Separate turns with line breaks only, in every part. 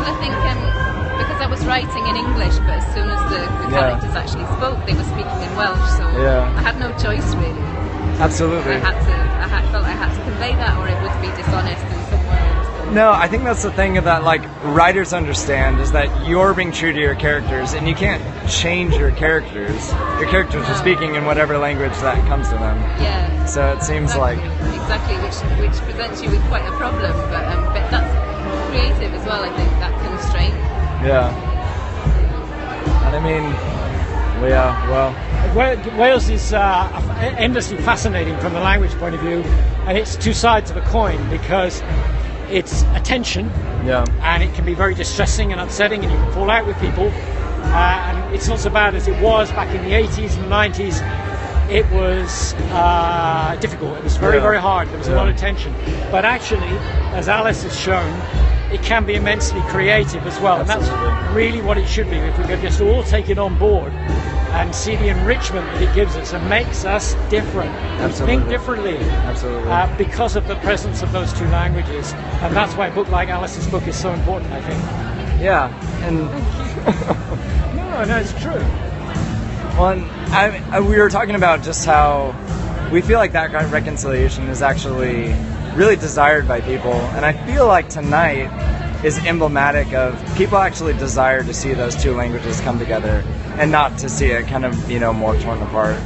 Well, I think because I was writing in English, but as soon as the characters actually spoke, they were speaking in Welsh, so I had no choice really.
Absolutely.
I felt I had to convey that, or it would be dishonest in some way.
No, I think that's the thing that like writers understand is that you're being true to your characters, and you can't change your characters. Your characters are speaking in whatever language that comes to them.
Yeah.
So it seems
exactly, which presents you with quite a problem, but that's creative as well. I think that constraint.
Yeah. And I mean, well.
Wales is endlessly fascinating from the language point of view, and it's two sides of a coin because it's attention, and it can be very distressing and upsetting, and you can fall out with people, and it's not so bad as it was back in the 80s and the 90s. It was difficult. It was very hard. There was a lot of tension, but actually, as Alys has shown, it can be immensely creative as well.
Absolutely.
And that's really what it should be, if we could just all take it on board and see the enrichment that it gives us and makes us different.
Absolutely.
Think differently.
Absolutely.
Because of the presence of those two languages. And that's why a book like Alys's book is so important, I think.
Yeah. And
no, it's true.
Well, we were talking about just how we feel like that kind of reconciliation is actually really desired by people, and I feel like tonight is emblematic of people actually desire to see those two languages come together and not to see it kind of, more torn apart.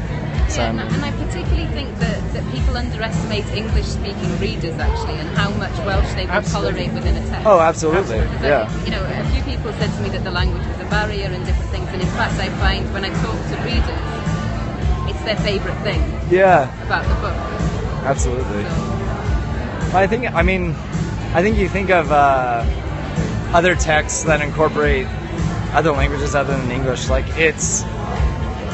So,
and I particularly think that people underestimate English-speaking readers actually, and how much Welsh they will tolerate within a text.
Oh, absolutely.
Yeah. A few people said to me that the language was a barrier and different things, and in fact I find when I talk to readers, it's their favourite thing about the book.
Absolutely.
So.
I think you think of other texts that incorporate other languages other than English, like it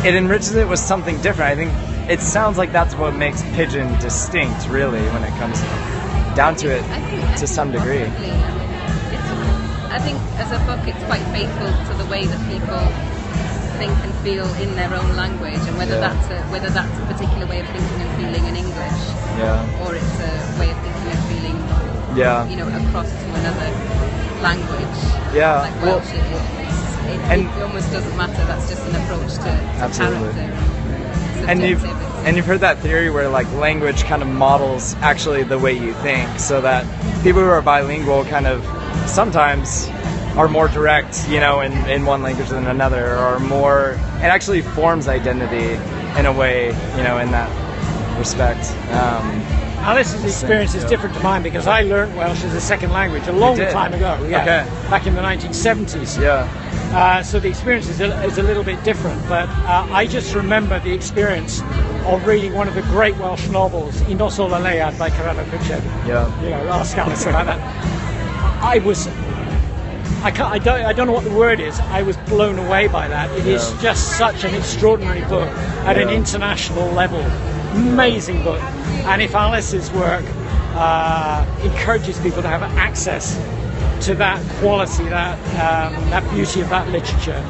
enriches it with something different. I think it sounds like that's what makes Pigeon distinct, really, when it comes down to it, to some degree.
I think as a book it's quite faithful to the way that people think and feel in their own language, and whether that's a particular way of thinking and feeling in English, or it's a way of thinking and feeling, across to another language.
Yeah.
Like Welsh, it almost doesn't matter. That's just an approach to character.
And you've heard that theory where like language kind of models actually the way you think, so that people who are bilingual kind of sometimes are more direct, in one language than another, or more, it actually forms identity in a way, in that respect.
Alys's experience is different to mine because I learned Welsh as a second language a long time ago, back in the 1970s. So the experience is a little bit different, but I just remember the experience of reading one of the great Welsh novels, I Nos o Leuad by Pigeon. Ask Alys about that. I don't know what the word is. I was blown away by that. It is just such an extraordinary book at an international level. Amazing book. And if Alys's work encourages people to have access to that quality, that beauty of that literature,